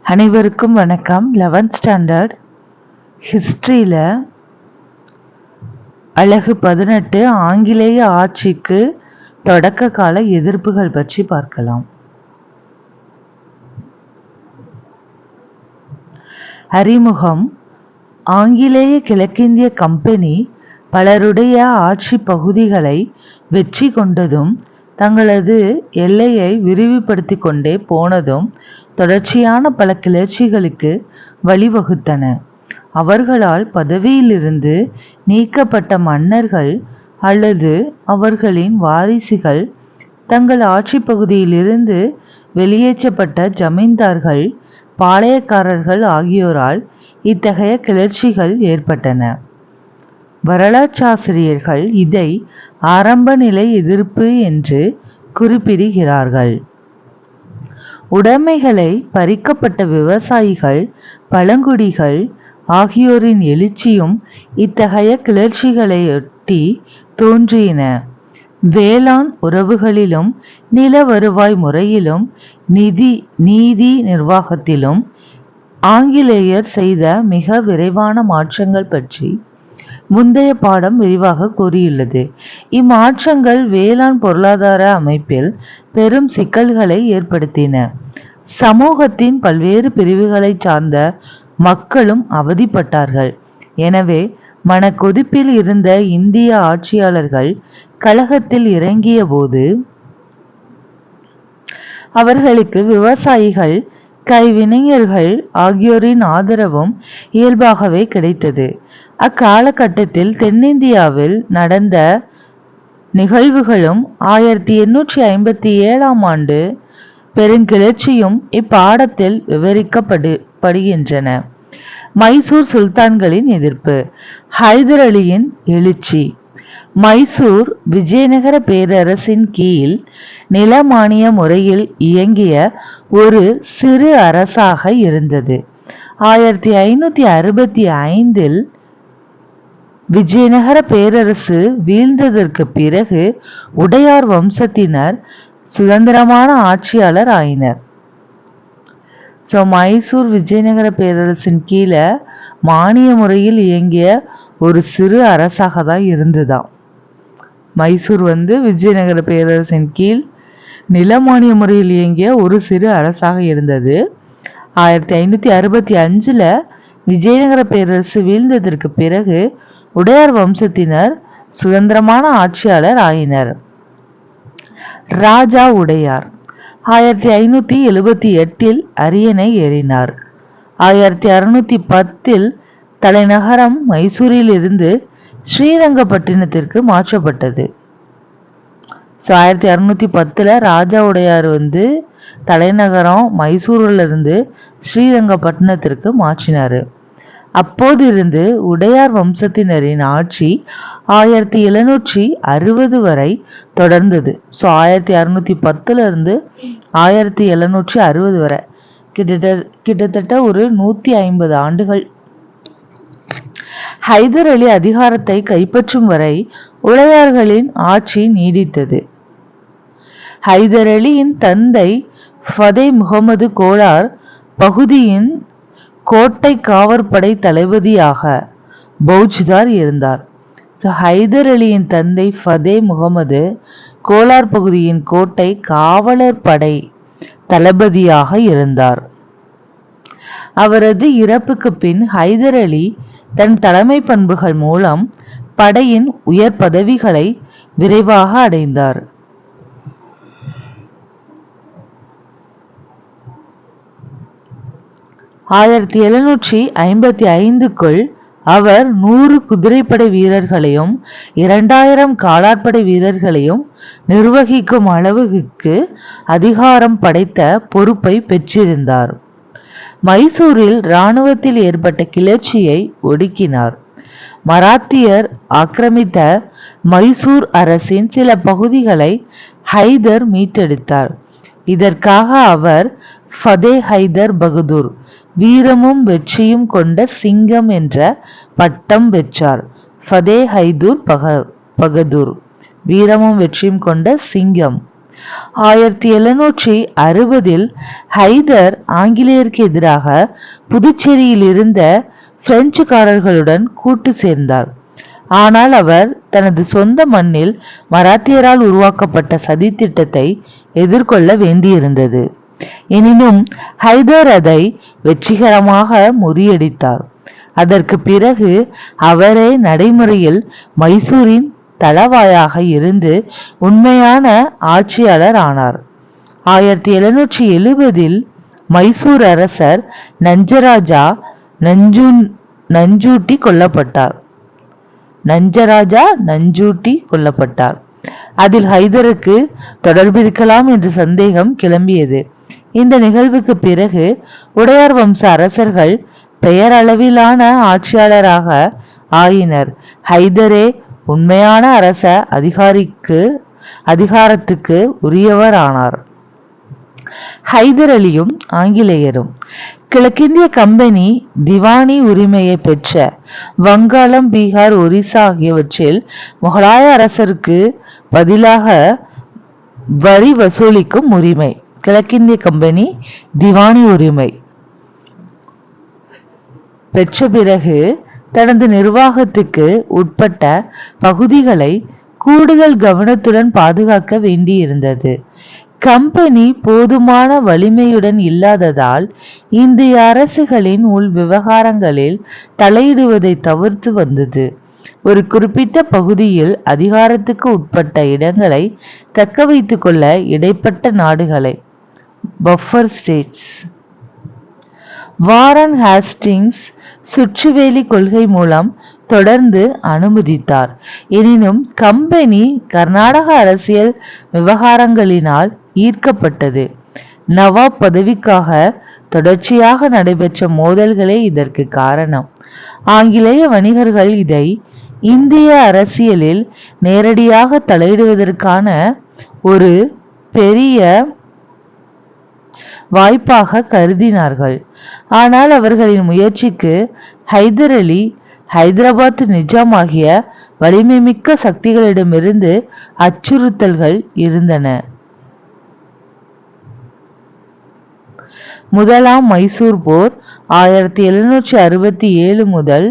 அனைவருக்கும் வணக்கம். 11th standard ஹிஸ்ட்ரியில் அலகு 18 ஆங்கிலேய ஆட்சிக்கு தொடக்க கால எதிர்ப்புகள் பற்றி பார்க்கலாம். அறிமுகம். ஆங்கிலேய கிழக்கிந்திய கம்பெனி பலருடைய ஆட்சி பகுதிகளை வெற்றி கொண்டதும் தங்களது எல்லையை விரிவுபடுத்தி கொண்டே போனதும் தொடர்ச்சியான பல கிளர்ச்சிகளுக்கு வழிவகுத்தன. அவர்களால் பதவியிலிருந்து நீக்கப்பட்ட மன்னர்கள் அல்லது அவர்களின் வாரிசுகள், தங்கள் ஆட்சி பகுதியிலிருந்து வெளியேற்றப்பட்ட ஜமீன்தார்கள், பாளையக்காரர்கள் ஆகியோரால் இத்தகைய கிளர்ச்சிகள் ஏற்பட்டன. வரலாற்றாசிரியர்கள் இதை ஆரம்ப நிலை எதிர்ப்பு என்று குறிப்பிடுகிறார்கள். உடைமைகளை பறிக்கப்பட்ட விவசாயிகள், பழங்குடிகள் ஆகியோரின் எழுச்சியும் இத்தகைய கிளர்ச்சிகளையொட்டி தோன்றின. வேளாண் உறவுகளிலும் நில வருவாய் முறையிலும் நீதி நிர்வாகத்திலும் ஆங்கிலேயர் செய்த மிக விரைவான மாற்றங்கள் பற்றி முந்தைய பாடம் விரிவாக கூறியுள்ளது. இம்மாற்றங்கள் வேளாண் பொருளாதார அமைப்பில் பெரும் சிக்கல்களை ஏற்படுத்தின. சமூகத்தின் பல்வேறு பிரிவுகளை சார்ந்த மக்களும் அவதிப்பட்டார்கள். எனவே மனக்கொதிப்பில் இருந்த இந்திய ஆட்சியாளர்கள் கழகத்தில் இறங்கிய போது அவர்களுக்கு விவசாயிகள், கைவினைஞர்கள் ஆகியோரின் ஆதரவும் இயல்பாகவே கிடைத்தது. அக்காலகட்டத்தில் தென்னிந்தியாவில் நடந்த நிகழ்வுகளும் 1857 ஆண்டு பெருங்கிளர்ச்சியும் இப்பாடத்தில் விவரிக்கப்படுகின்றன. மைசூர் சுல்தான்களின் எதிர்ப்பு. ஹைதர் அலியின் எழுச்சி. மைசூர் விஜயநகர பேரரசின் கீழ் நில மானிய முறையில் இயங்கிய ஒரு சிறு அரசாக இருந்தது. 1565 விஜயநகர பேரரசு வீழ்ந்ததற்கு பிறகு உடையார் வம்சத்தினர் சுதந்திரமான ஆட்சியாளர் ஆயினர். மைசூர் விஜயநகர பேரரசின் கீழே மானிய முறையில் இயங்கிய ஒரு சிறு அரசாக தான் இருந்துதான். மைசூர் விஜயநகர பேரரசின் கீழ் நில மானிய முறையில் இயங்கிய ஒரு சிறு அரசாக இருந்தது. 1565 விஜயநகர பேரரசு வீழ்ந்ததற்கு பிறகு உடையார் வம்சத்தினர் சுதந்திரமான ஆட்சியாளர் ஆயினர். ராஜா உடையார் 1578 அரியணை ஏறினார். 1610 தலைநகரம் மைசூரில் இருந்து ஸ்ரீரங்கப்பட்டினத்திற்கு மாற்றப்பட்டது. 1610 ராஜா உடையார் தலைநகரம் மைசூரில் இருந்து ஸ்ரீரங்கப்பட்டினத்திற்கு மாற்றினார். அப்போதிருந்து உடையார் வம்சத்தினரின் ஆட்சி 1760 வரை தொடர்ந்தது. 1610 இருந்து 1760 வரை கிட்டத்தட்ட ஒரு 150 ஆண்டுகள். ஹைதர் அலி அதிகாரத்தை கைப்பற்றும் வரை உடையார்களின் ஆட்சி நீடித்தது. ஹைதர் அலியின் தந்தை ஃபதே முகமது கோலார் பகுதியின் கோட்டை காவற்படை தளபதியாக பௌஜ்தார் இருந்தார். ஹைதர் அலியின் தந்தை ஃபதே முகமது கோலார் பகுதியின் கோட்டை காவலர் படை தளபதியாக இருந்தார். அவரது இறப்புக்கு பின் ஹைதர் அலி தன் தலைமை பண்புகள் மூலம் படையின் உயர் பதவிகளை விரைவாக அடைந்தார். ஆயிரத்தி 1755 அவர் 100 குதிரைப்படை வீரர்களையும் 2000 காலாட்படை வீரர்களையும் நிர்வகிக்கும் அளவுக்கு அதிகாரம் படைத்த பொறுப்பை பெற்றிருந்தார். மைசூரில் இராணுவத்தில் ஏற்பட்ட கிளர்ச்சியை ஒடுக்கினார். மராத்தியர் ஆக்கிரமித்த மைசூர் அரசின் சில பகுதிகளை ஹைதர் மீட்டெடுத்தார். இதற்காக அவர் ஃபதே ஹைதர் பகதூர், வீரமும் வெற்றியும் கொண்ட சிங்கம் என்ற பட்டம் பெற்றார். ஃபதே ஹைதூர் பகதூர், வீரமும் வெற்றியும் கொண்ட சிங்கம். 1760 ஹைதர் ஆங்கிலேயருக்கு எதிராக புதுச்சேரியில் இருந்த பிரெஞ்சுக்காரர்களுடன் கூட்டு சேர்ந்தார். ஆனால் அவர் தனது சொந்த மண்ணில் மராத்தியரால் உருவாக்கப்பட்ட சதி திட்டத்தை எதிர்கொள்ள வேண்டியிருந்தது. எனினும் ஹைதர் அதை வெற்றிகரமாக முறியடித்தார். அதற்கு பிறகு அவரே நடைமுறையில் மைசூரின் தளவாயாக இருந்து உண்மையான ஆட்சியாளர் ஆனார். 1770 மைசூர் அரசர் நஞ்சராஜா நஞ்சூட்டி கொல்லப்பட்டார். அதில் ஹைதருக்கு தொடர்பிருக்கலாம் என்ற சந்தேகம் கிளம்பியது. இந்த நிகழ்வுக்கு பிறகு உடையார் வம்ச அரசர்கள் பெயரளவிலான ஆட்சியாளராக ஆயினர். ஹைதரே உண்மையான அரச அதிகாரத்துக்கு உரியவர் ஆனார். ஹைதர் அலியும் ஆங்கிலேயரும். கிழக்கிந்திய கம்பெனி திவானி உரிமையை பெற்ற வங்காளம், பீகார், ஒரிசா ஆகியவற்றில் முகலாய அரசருக்கு பதிலாக வரி வசூலிக்கும் உரிமை கிழக்கிந்திய கம்பெனி திவானி உரிமை பெற்ற பிறகு தனது நிர்வாகத்துக்கு உட்பட்ட பகுதிகளை கூடுதல் கவனத்துடன் பாதுகாக்க வேண்டியிருந்தது. கம்பெனி போதுமான வலிமையுடன் இல்லாததால் இந்திய அரசுகளின் உள் விவகாரங்களில் தலையிடுவதை தவிர்த்து வந்தது. ஒரு குறிப்பிட்ட பகுதியில் அதிகாரத்துக்கு உட்பட்ட இடங்களை தக்க வைத்துக் கொள்ள இடைப்பட்ட நாடுகளை பஃபர் ஸ்டேட்ஸ் வாரன் ஹேஸ்டிங்ஸ் சுற்றுவேலி கொள்கை மூலம் தொடர்ந்து அனுமதித்தார். எனினும் கம்பெனி கர்நாடக அரசியல் விவகாரங்களினால் ஈர்க்கப்பட்டது. நவாப் பதவிக்காக தொடர்ச்சியாக நடைபெற்ற மோதல்களே இதற்கு காரணம். ஆங்கிலேய வணிகர்கள் இதை இந்திய அரசியலில் நேரடியாக தலையிடுவதற்கான ஒரு பெரிய வாய்ப்பாக கருதினார்கள். ஆனால் அவர்களின் முயற்சிக்கு ஹைதர் அலி, ஹைதராபாத் நிஜாம் ஆகிய வலிமை மிக்க சக்திகளிடமிருந்து அச்சுறுத்தல்கள் இருந்தன. முதலாம் மைசூர் போர் 1767 முதல்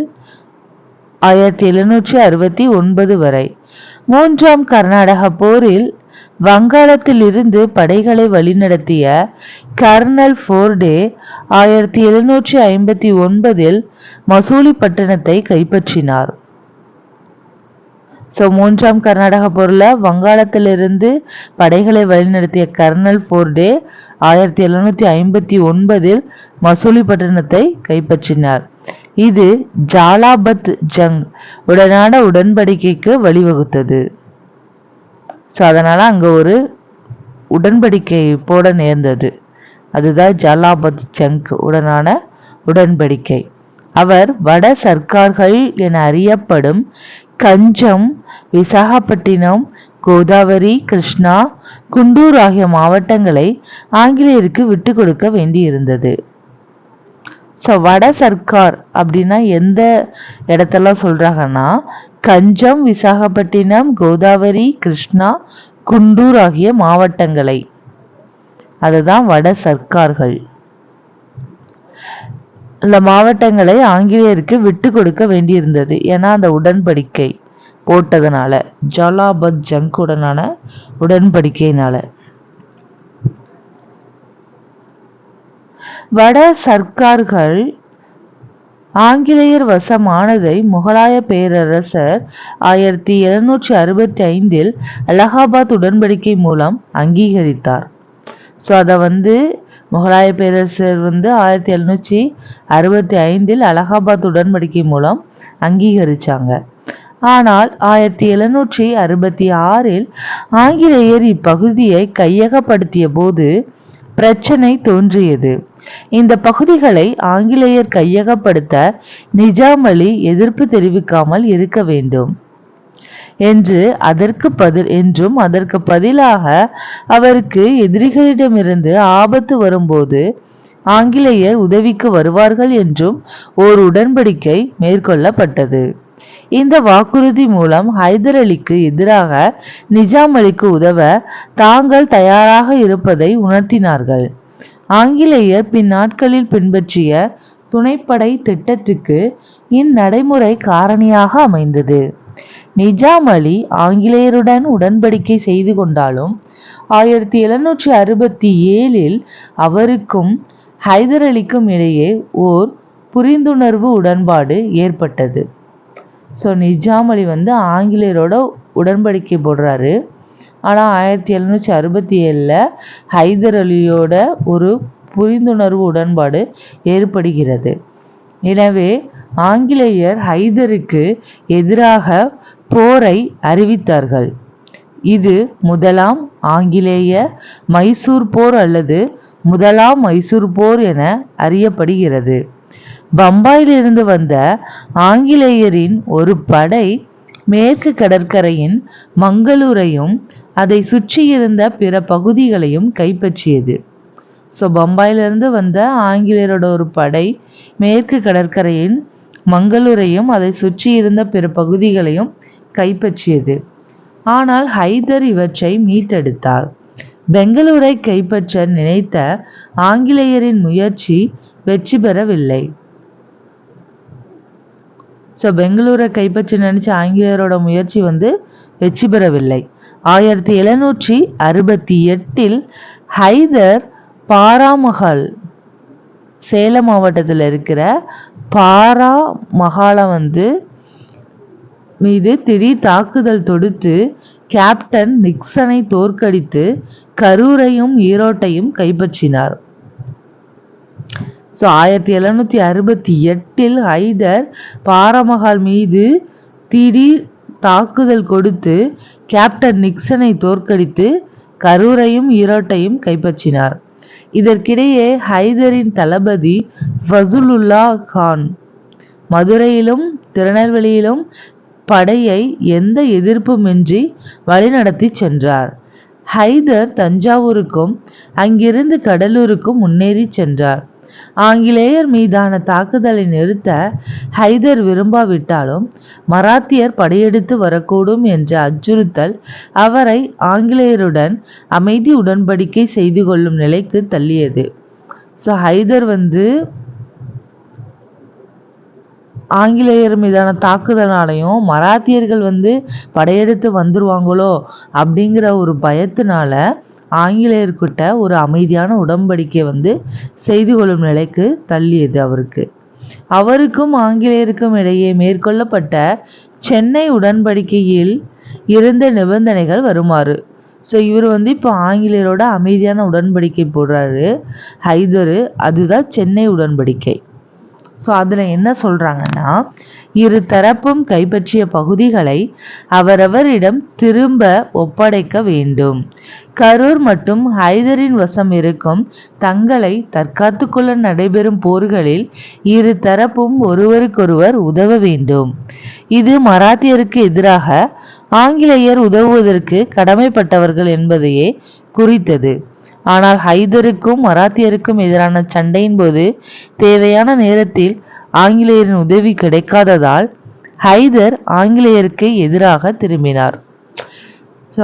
1769 வரை. மூன்றாம் கர்நாடக போரில் வங்காளத்தில் இருந்து படைகளை வழிநடத்திய கர்னல் ஃபோர்டே 1759 மசூலிப்பட்டினத்தை கைப்பற்றினார். மூன்றாம் கர்நாடக போர்ல வங்காளத்திலிருந்து படைகளை வழிநடத்திய கர்னல் ஃபோர்டே 1759 மசூலிப்பட்டினத்தை கைப்பற்றினார். இது ஜாலாபத் ஜங் உடனான உடன்படிக்கைக்கு வழிவகுத்தது. அதனால அங்க ஒரு உடன்படிக்கை போட நேர்ந்தது. அதுதான் ஜாலாபத் ஜங் உடனான உடன்படிக்கை. அவர் வட சர்க்கார்கள் என அறியப்படும் கஞ்சம், விசாகப்பட்டினம், கோதாவரி, கிருஷ்ணா, குண்டூர் ஆகிய மாவட்டங்களை ஆங்கிலேயருக்கு விட்டு கொடுக்க வேண்டியிருந்தது. வட சர்க்கார் அப்படின்னா எந்த இடத்தெல்லாம் சொல்றாங்கன்னா கஞ்சம், விசாகப்பட்டினம், கோதாவரி, கிருஷ்ணா, குண்டூர் ஆகிய மாவட்டங்களை, அதுதான் வட சர்க்கார்கள். இந்த மாவட்டங்களை ஆங்கிலேயருக்கு விட்டு கொடுக்க வேண்டியிருந்தது. ஏன்னா அந்த உடன்படிக்கை போட்டதுனால, ஜாலாபத் ஜங் உடனான உடன்படிக்கையினால. வட சர்க்கார்கள் ஆங்கிலேயர் வசமானதை முகலாய பேரரசர் 1765 அலகாபாத் உடன்படிக்கை மூலம் அங்கீகரித்தார். அதை முகலாய பேரரசர் 1765 அலகாபாத் உடன்படிக்கை மூலம் அங்கீகரிச்சாங்க. ஆனால் 1766 ஆங்கிலேயர் இப்பகுதியை கையகப்படுத்திய போது பிரச்சனை தோன்றியது. இந்த பகுதிகளை ஆங்கிலேயர் கையகப்படுத்த நிஜாம் அலி எதிர்ப்பு தெரிவிக்காமல் இருக்க வேண்டும் என்றும் அதற்கு பதிலாக அவருக்கு எதிரிகளிடமிருந்து ஆபத்து வரும்போது ஆங்கிலேயர் உதவிக்கு வருவார்கள் என்றும் ஓர் உடன்படிக்கை மேற்கொள்ளப்பட்டது. இந்த வாக்குறுதி மூலம் ஹைதர் அலிக்கு எதிராக நிஜாம் அலிக்கு உதவ தாங்கள் தயாராக இருப்பதை உணர்த்தினார்கள். ஆங்கிலேயர் பின்னாட்களில் பின்பற்றிய துணைப்படை திட்டத்துக்கு இந்நடைமுறை காரணியாக அமைந்தது. நிஜாம் அலி ஆங்கிலேயருடன் உடன்படிக்கை செய்து கொண்டாலும் 1767 அவருக்கும் ஹைதர் அலிக்கும் இடையே ஓர் புரிந்துணர்வு உடன்பாடு ஏற்பட்டது. ஸோ நிஜாம் அலி ஆங்கிலேயரோட உடன்படிக்கை போடுறாரு. ஆனால் 1767 ஹைதர் அலியோட ஒரு புரிந்துணர்வு உடன்பாடு ஏற்படுகிறது. எனவே ஆங்கிலேயர் ஹைதருக்கு எதிராக போரை அறிவித்தார்கள். இது முதலாம் ஆங்கிலேய மைசூர் போர் அல்லது முதலாம் மைசூர் போர் என அறியப்படுகிறது. பம்பாயிலிருந்து வந்த ஆங்கிலேயரின் ஒரு படை மேற்கு கடற்கரையின் மங்களூரையும் அதை சுற்றியிருந்த பிற பகுதிகளையும் கைப்பற்றியது. ஸோ பம்பாயிலிருந்து வந்த ஆங்கிலேயரோட ஒரு படை மேற்கு கடற்கரையின் மங்களூரையும் அதை சுற்றியிருந்த பிற பகுதிகளையும் கைப்பற்றியது. ஆனால் ஹைதர் இவற்றை மீட்டெடுத்தார். பெங்களூரை கைப்பற்ற நினைத்த ஆங்கிலேயரின் முயற்சி வெற்றி பெறவில்லை. ஸோ பெங்களூரை கைப்பற்ற நினைச்ச ஆங்கிலேயரோட முயற்சி வெற்றி பெறவில்லை. 1768 ஹைதர் பாராமஹால், சேலம் மாவட்டத்தில் இருக்கிற பாராமஹாலை மீது திடீர் தாக்குதல் தொடுத்து கேப்டன் நிக்சனை தோற்கடித்து கரூரையும் ஈரோட்டையும் கைப்பற்றினார். ஸோ 1768 ஹைதர் பாராமஹால் மீது திடீர் தாக்குதல் கொடுத்து கேப்டன் நிக்சனை தோற்கடித்து கரூரையும் ஈரோட்டையும் கைப்பற்றினார். இதற்கிடையே ஹைதரின் தளபதி ஃபசுலுல்லா கான் மதுரையிலும் திருநெல்வேலியிலும் படையை எந்த எதிர்ப்புமின்றி வழிநடத்தி சென்றார். ஹைதர் தஞ்சாவூருக்கும் அங்கிருந்து கடலூருக்கும் முன்னேறி சென்றார். ஆங்கிலேயர் மீதான தாக்குதலை நிறுத்த ஹைதர் விரும்பாவிட்டாலும் மராத்தியர் படையெடுத்து வரக்கூடும் என்ற அச்சுறுத்தல் அவரை ஆங்கிலேயருடன் அமைதி உடன்படிக்கை செய்து கொள்ளும் நிலைக்கு தள்ளியது. ஸோ ஹைதர் ஆங்கிலேயர் மீதான தாக்குதலாலையும் மராத்தியர்கள் படையெடுத்து வந்துருவாங்களோ அப்படிங்கிற ஒரு பயத்தினால ஆங்கிலேயர்கிட்ட ஒரு அமைதியான உடன்படிக்கை செய்து கொள்ளும் நிலைக்கு தள்ளியது அவருக்கு. அவருக்கும் ஆங்கிலேயருக்கும் இடையே மேற்கொள்ளப்பட்ட சென்னை உடன்படிக்கையில் இருந்த நிபந்தனைகள் வருமாறு. ஸோ இவர் இப்போ ஆங்கிலேயரோட அமைதியான உடன்படிக்கை போடுறாரு ஹைதரு. அதுதான் சென்னை உடன்படிக்கை. ஸோ அதில் என்ன சொல்கிறாங்கன்னா, இரு தரப்பும் கைப்பற்றிய பகுதிகளை அவரவரிடம் திரும்ப ஒப்படைக்க வேண்டும். கரூர் மற்றும் ஹைதரின் வசம் இருக்கும் தங்களை தற்காத்து கொள்ள நடைபெறும் போர்களில் இரு தரப்பும் ஒருவருக்கொருவர் உதவ வேண்டும். இது மராத்தியருக்கு எதிராக ஆங்கிலேயர் உதவுவதற்கு கடமைப்பட்டவர்கள் என்பதையே குறித்தது. ஆனால் ஹைதருக்கும் மராத்தியருக்கும் எதிரான சண்டையின் போது தேவையான நேரத்தில் ஆங்கிலேயரின் உதவி கிடைக்காததால் ஹைதர் ஆங்கிலேயருக்கு எதிராக திரும்பினார். ஸோ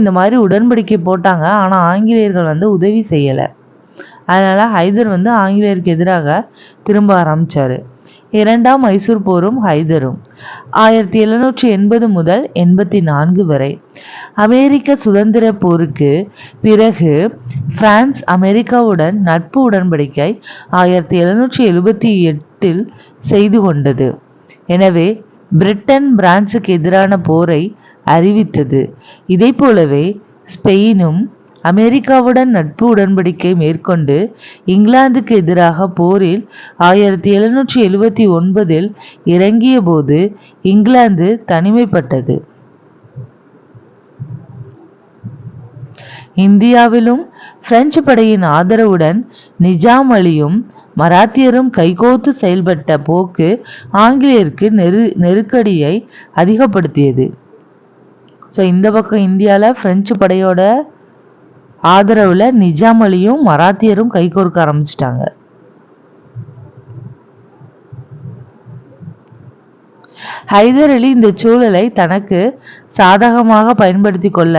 இந்த மாதிரி உடன்படிக்கை போட்டாங்க, ஆனால் ஆங்கிலேயர்கள் உதவி செய்யலை. அதனால் ஹைதர் ஆங்கிலேயருக்கு எதிராக திரும்ப ஆரம்பித்தார். இரண்டாம் மைசூர் போரும் ஹைதரும் 1780 முதல் 84 வரை. அமெரிக்க சுதந்திர போருக்கு பிறகு பிரான்ஸ் அமெரிக்காவுடன் நட்பு உடன்படிக்கை 1778 செய்து கொண்டது. எனவே பிரிட்டன் பிரான்சுக்கு எதிரான போரை அறிவித்தது. இதை போலவே ஸ்பெயினும் அமெரிக்காவுடன் நட்பு உடன்படிக்கை மேற்கொண்டு இங்கிலாந்துக்கு எதிராக போரில் 1779 இறங்கிய போது இங்கிலாந்து தனிமைப்பட்டது. இந்தியாவிலும் பிரெஞ்சு படையின் ஆதரவுடன் நிஜாம் அலியும் மராத்தியரும் கைகோத்து செயல்பட்ட போக்கு ஆங்கிலேயருக்கு நெருக்கடியை அதிகப்படுத்தியது. ஸோ இந்த பக்கம் இந்தியாவில் பிரெஞ்சு படையோட ஆதரவில் நிஜாம் அலியும் மராத்தியரும் கைகோர்க்க ஆரம்பிச்சிட்டாங்க. ஹைதர் அலி இந்த சூழலை தனக்கு சாதகமாக பயன்படுத்தி கொள்ள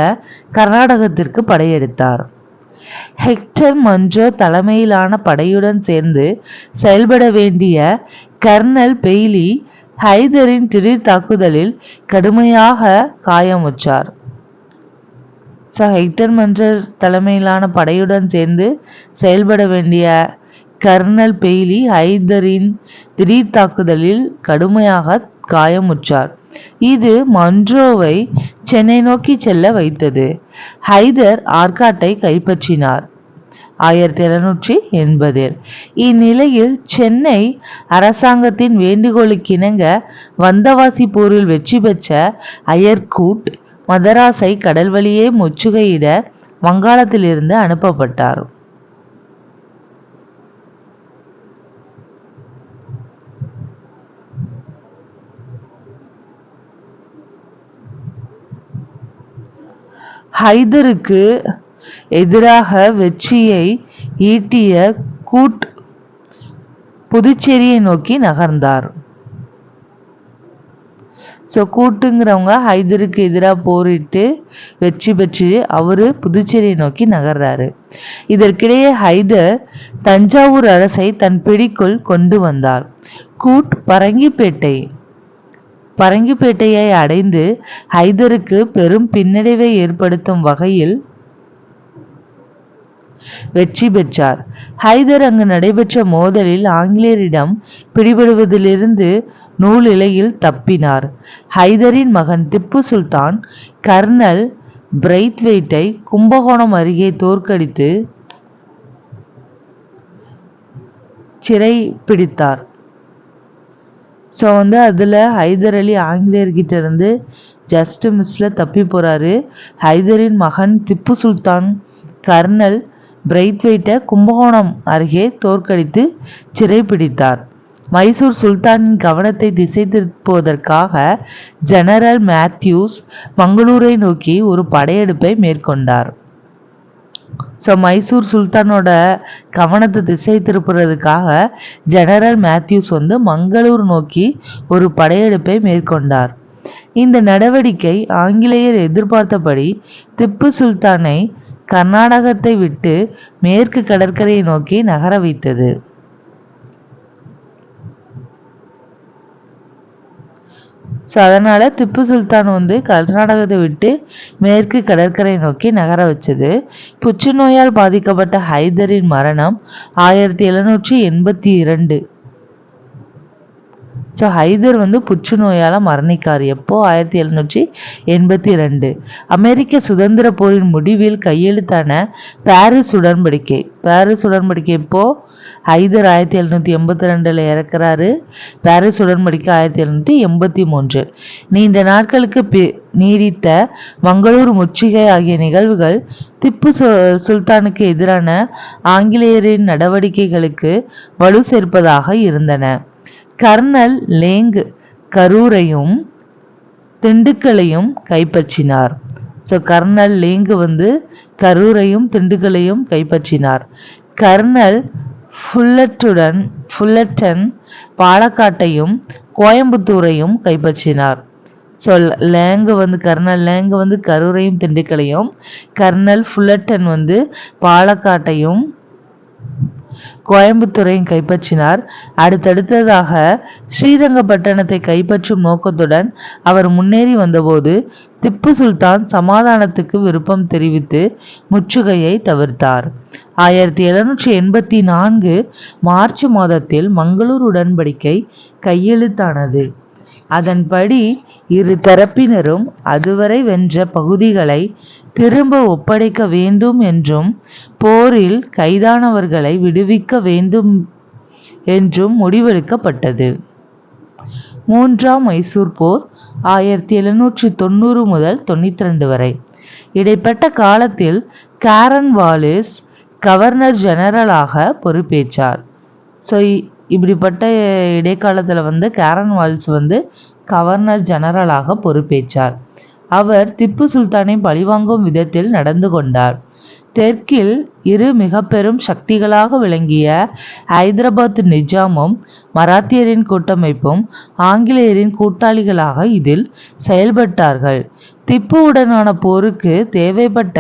கர்நாடகத்திற்கு படையெடுத்தார். ஹெக்டர் மன்றோ தலைமையிலான படையுடன் சேர்ந்து செயல்பட வேண்டிய கர்னல் பெய்லி ஹைதரின் திடீர் தாக்குதலில் கடுமையாக காயமுற்றார். ஹெக்டர் மன்றோ தலைமையிலான படையுடன் சேர்ந்து செயல்பட வேண்டிய கர்னல் பெய்லி ஹைதரின் திடீர் தாக்குதலில் கடுமையாக காயமுற்றார். இது மன்றோவை சென்னை நோக்கி செல்ல வைத்தது. ஹைதர் ஆற்காட்டை கைப்பற்றினார் 1780. இந்நிலையில் சென்னை அரசாங்கத்தின் வேண்டுகோளுக்கிணங்க வந்தவாசி போரில் வெற்றி பெற்ற அயர்கூட் மதராஸை கடல் வழியே முற்றுகையிட வங்காளத்திலிருந்து அனுப்பப்பட்டார். ஹைதருக்கு எதிராக வெற்றியை ஈட்டிய கூட் புதுச்சேரியை நோக்கி நகர்ந்தார். கூட்டுங்கிறவங்க ஹைதருக்கு எதிராக போரிட்டு வெற்றி பெற்று அவரு புதுச்சேரியை நோக்கி நகர்றாரு. இதற்கிடையே ஹைதர் தஞ்சாவூர் அரசை தன் பிடிக்குள் கொண்டு வந்தார். கூட் பரங்கிப்பேட்டையை அடைந்து ஹைதருக்கு பெரும் பின்னடைவை ஏற்படுத்தும் வகையில் வெற்றி பெற்றார். ஹைதர் அங்கு நடைபெற்ற மோதலில் ஆங்கிலேயரிடம் பிடிபடுவதிலிருந்து நூலிழையில் தப்பினார். ஹைதரின் மகன் திப்பு சுல்தான் கர்னல் பிரைத்வெயிட்டை கும்பகோணம் அருகே தோற்கடித்து சிறை பிடித்தார். அதில் ஹைதர் அலி ஆங்கிலேயர்கிட்ட இருந்து ஜஸ்ட் மிஸ்ல தப்பி போறாரு. ஹைதரின் மகன் திப்பு சுல்தான் கர்னல் பிரைத்வெயிட்டை கும்பகோணம் அருகே தோற்கடித்து சிறைப்பிடித்தார். மைசூர் சுல்தானின் கவனத்தை திசை திருப்புவதற்காக ஜெனரல் மேத்யூஸ் மங்களூரை நோக்கி ஒரு படையெடுப்பை மேற்கொண்டார். மைசூர் சுல்தானோட கவனத்தை திசை திருப்புறதுக்காக ஜெனரல் மேத்யூஸ் மங்களூர் நோக்கி ஒரு படையெடுப்பை மேற்கொண்டார். இந்த நடவடிக்கை ஆங்கிலேயர் எதிர்பார்த்தபடி திப்பு சுல்தானை கர்நாடகத்தை விட்டு மேற்கு கடற்கரையை நோக்கி நகர வைத்தது. அதனால திப்பு சுல்தான் கர்நாடகத்தை விட்டு மேற்கு கடற்கரை நோக்கி நகர வச்சது. புற்றுநோயால் பாதிக்கப்பட்ட ஹைதரின் மரணம் 1782. ஹைதர் புற்றுநோயால மரணிக்கார். எப்போ? 1782. அமெரிக்க சுதந்திர போரின் முடிவில் கையெழுத்தான பாரிஸ் உடன்படிக்கை எப்போ? ஹைதர் 1782 இறக்குறாரு. பாரிஸ் உடன்படிக்கை 1783. நீண்ட நாட்களுக்கு நீடித்த மங்களூர் முற்றுகை ஆகிய நிகழ்வுகள் திப்பு சுல்தானுக்கு எதிரான ஆங்கிலேயரின் நடவடிக்கைகளுக்கு வலு சேர்ப்பதாக இருந்தன. கர்னல் லேங் கரூரையும் திண்டுக்கலையும் கைப்பற்றினார். கர்னல் லேங் கரூரையும் திண்டுக்கலையும் கைப்பற்றினார். கர்னல் ஃபுல்லட்டன் பாலக்காட்டையும் கோயம்புத்தூரையும் கைப்பற்றினார். கர்னல் லேங் கரூரையும் திண்டுக்கலையும், கர்னல் ஃபுல்லட்டன் பாலக்காட்டையும் கோயம்புத்தூரையும் கைப்பற்றினார். அடுத்ததாக ஸ்ரீரங்கப்பட்டணத்தை கைப்பற்றும் நோக்கத்துடன் அவர் முன்னேறி வந்தபோது திப்பு சுல்தான் சமாதானத்துக்கு விருப்பம் தெரிவித்து முற்றுகையை தவிர்த்தார். 1784 மார்ச் மாதத்தில் மங்களூர் உடன்படிக்கை கையெழுத்தானது. அதன்படி இரு தரப்பினரும் அதுவரை வென்ற பகுதிகளை திரும்ப ஒப்படைக்க வேண்டும் என்றும் போரில் கைதானவர்களை விடுவிக்க வேண்டும் என்றும் முடிவெடுக்கப்பட்டது. மூன்றாம் மைசூர் போர் 1790 முதல் 92 வரை. இடைப்பட்ட காலத்தில் கேரன் வாலிஸ் கவர்னர் ஜெனரலாக பொறுப்பேற்றார். இப்படிப்பட்ட இடைக்காலத்தில் கேரன் வாலிஸ் கவர்னர் ஜெனரலாக பொறுப்பேற்றார். அவர் திப்பு சுல்தானை பழிவாங்கும் விதத்தில் நடந்து கொண்டார். தெற்கில் இரு மிக பெரும் சக்திகளாக விளங்கிய ஹைதராபாத் நிஜாமும் மராத்தியரின் கூட்டமைப்பும் ஆங்கிலேயரின் கூட்டாளிகளாக இதில் செயல்பட்டார்கள். திப்புவுடனான போருக்கு தேவைப்பட்ட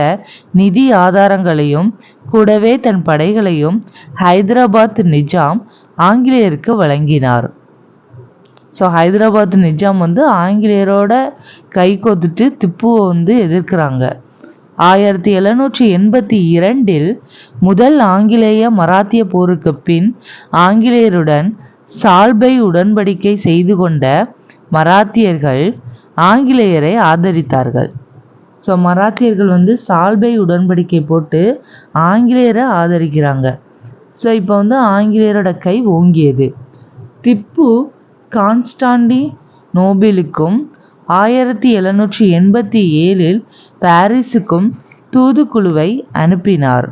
நிதி ஆதாரங்களையும் கூடவே தன் படைகளையும் ஹைதராபாத் நிஜாம் ஆங்கிலேயருக்கு வழங்கினார். ஸோ ஹைதராபாத் நிஜாம் ஆங்கிலேயரோட கை கோத்துட்டு திப்புவை எதிர்க்கிறாங்க. 1782 முதல் ஆங்கிலேய மராத்திய போருக்கு பின் ஆங்கிலேயருடன் சால்பை உடன்படிக்கை செய்து கொண்ட மராத்தியர்கள் ஆங்கிலேயரை ஆதரித்தார்கள். ஸோ மராத்தியர்கள் சால்பை உடன்படிக்கை போட்டு ஆங்கிலேயரை ஆதரிக்கிறாங்க. ஸோ இப்போ ஆங்கிலேயரோட கை ஓங்கியது. திப்பு கான்ஸ்டாண்டினோபிளுக்கும் 1787 பாரிஸுக்கும் தூதுக்குழுவை அனுப்பினார்.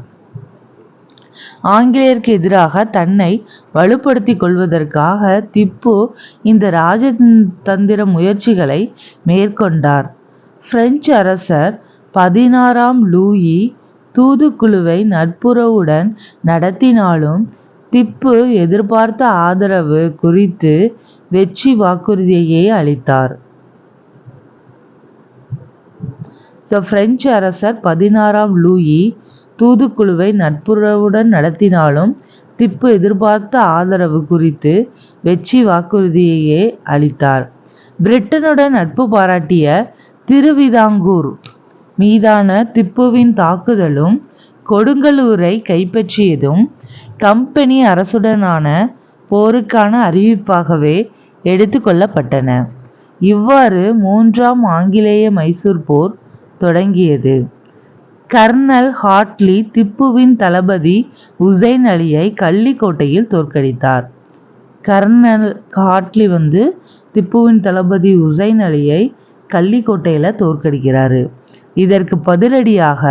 ஆங்கிலேயருக்கு எதிராக தன்னை வலுப்படுத்திக் கொள்வதற்காக திப்பு இந்த ராஜதந்திர முயற்சிகளை மேற்கொண்டார். பிரெஞ்சு அரசர் 16ஆம் லூயி தூதுக்குழுவை நட்புறவுடன் நடத்தினாலும் திப்பு எதிர்பார்த்த ஆதரவு குறித்து வெற்றி வாக்குறுதியையே அளித்தார். பிரெஞ்சு அரசர் 16ஆம் லூயி தூதுக்குழுவை நட்புறவுடன் நடத்தினாலும் திப்பு எதிர்பார்த்த ஆதரவு குறித்து வெற்றி வாக்குறுதியையே அளித்தார். பிரிட்டனுடன் நட்பு பாராட்டிய திருவிதாங்கூர் மீதான திப்புவின் தாக்குதலும் கொடுங்கலூரை கைப்பற்றியதும் கம்பெனி அரசுடனான போருக்கான அறிவிப்பாகவே எடுத்துக்கொள்ளப்பட்டன. இவ்வாறு 3ஆம் ஆங்கிலேய மைசூர் போர் தொடங்கியது. கர்னல் ஹாட்லி திப்புவின் தளபதி உசைன் அலியை கள்ளிக்கோட்டையில் தோற்கடித்தார். கர்னல் ஹாட்லி திப்புவின் தளபதி உசைன் அலியை கள்ளிக்கோட்டையில் தோற்கடிக்கிறாரு. இதற்கு பதிலடியாக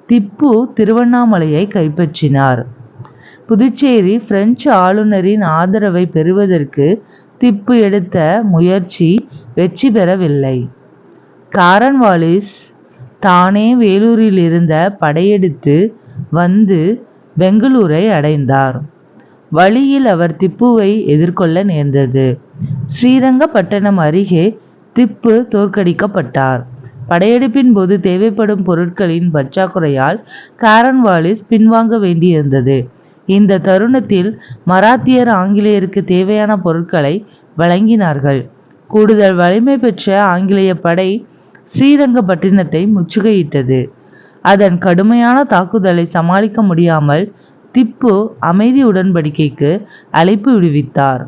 திப்பு திருவண்ணாமலையை கைப்பற்றினார். புதுச்சேரி பிரெஞ்சு ஆளுநரின் ஆதரவை பெறுவதற்கு திப்பு எடுத்த முயற்சி வெற்றி பெறவில்லை. காரன்வாலிஸ் தானே வேலூரில் இருந்த படையெடுத்து பெங்களூரை அடைந்தார். வழியில் அவர் திப்புவை எதிர்கொள்ள நேர்ந்தது. ஸ்ரீரங்கப்பட்டணம் அருகே திப்பு தோற்கடிக்கப்பட்டார். படையெடுப்பின் போது தேவைப்படும் பொருட்களின் பற்றாக்குறையால் காரன்வாலிஸ் பின்வாங்க வேண்டியிருந்தது. இந்த தருணத்தில் மராத்தியர் ஆங்கிலேயருக்கு தேவையான பொருட்களை வழங்கினார்கள். கூடுதல் வலிமை பெற்ற ஆங்கிலேய படை ஸ்ரீரங்கப்பட்டினத்தை முற்றுகையிட்டது. அதன் கடுமையான தாக்குதலை சமாளிக்க முடியாமல் திப்பு அமைதி உடன்படிக்கைக்கு அழைப்பு விடுவித்தார்.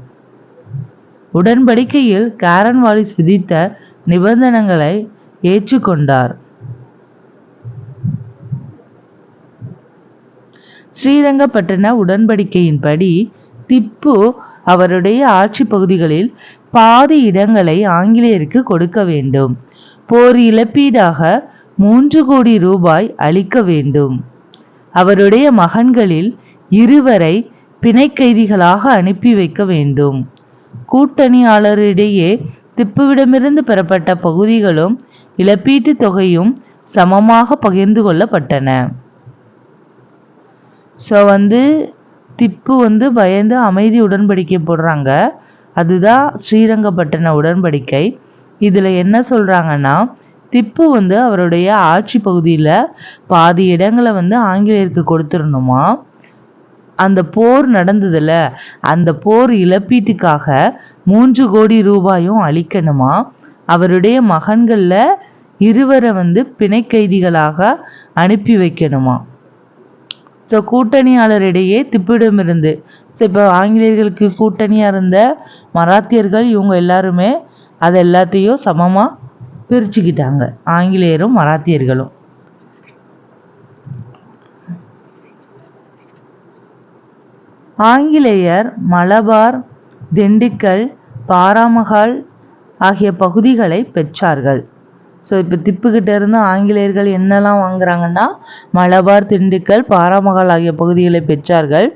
உடன்படிக்கையில் காரன்வாலிஸ் விதித்த நிபந்தனைகளை ஏற்றுக்கொண்டார். ஸ்ரீரங்கப்பட்டண உடன்படிக்கையின்படி திப்பு அவருடைய ஆட்சி பகுதிகளில் பாதி இடங்களை ஆங்கிலேயருக்கு கொடுக்க வேண்டும். போர் இழப்பீடாக 3 கோடி ரூபாய் அளிக்க வேண்டும். அவருடைய மகன்களில் 2 பிணை கைதிகளாக அனுப்பி வைக்க வேண்டும். கூட்டணியாளரிடையே திப்புவிடமிருந்து பெறப்பட்ட பகுதிகளும் இழப்பீட்டு தொகையும் சமமாக பகிர்ந்து கொள்ளப்பட்டன. ஸோ திப்பு பயந்து அமைதி உடன்படிக்கை போடுறாங்க. அதுதான் ஸ்ரீரங்கப்பட்டண உடன்படிக்கை. இதில் என்ன சொல்கிறாங்கன்னா, திப்பு அவருடைய ஆட்சி பகுதியில் பாதி இடங்களை ஆங்கிலேயருக்கு கொடுத்துடணுமா. அந்த போர் நடந்ததில்ல, அந்த போர் இழப்பீட்டுக்காக 3 கோடி ரூபாயும் அளிக்கணுமா. அவருடைய மகன்களில் 2 பிணை கைதிகளாக அனுப்பி வைக்கணுமா. ஸோ கூட்டணியாளரிடையே திப்புவிடமிருந்து இப்போ ஆங்கிலேயர்களுக்கு கூட்டணியாக இருந்த மராத்தியர்கள் இவங்க எல்லாருமே அது எல்லாத்தையும் சமமாக பிரிச்சுக்கிட்டாங்க, ஆங்கிலேயரும் மராத்தியர்களும். ஆங்கிலேயர் மலபார், திண்டுக்கல், பாராமகால் ஆகிய பகுதிகளை பெற்றார்கள். ஸோ இப்போ திப்புக்கிட்ட இருந்து ஆங்கிலேயர்கள் என்னெல்லாம் வாங்குறாங்கன்னா, மலபார், திண்டுக்கல், பாராமகால் ஆகிய பகுதிகளை பெற்றார்கள்.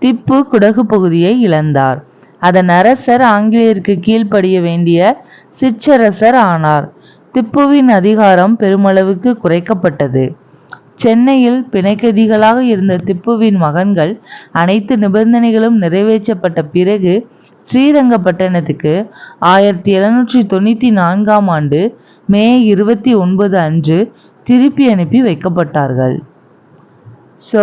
திப்பு குடகு பகுதியை இழந்தார். அதன் அரசர் ஆங்கிலேயருக்கு கீழ்ப்படிய வேண்டிய சிற்றரசர் ஆனார். திப்புவின் அதிகாரம் பெருமளவுக்கு குறைக்கப்பட்டது. சென்னையில் பிணைக்கதிகளாக இருந்த திப்புவின் மகன்கள் அனைத்து நிபந்தனைகளும் நிறைவேற்றப்பட்ட பிறகு ஸ்ரீரங்கப்பட்டணத்துக்கு 1794 ஆண்டு மே 29 அன்று திருப்பி அனுப்பி வைக்கப்பட்டார்கள். ஸோ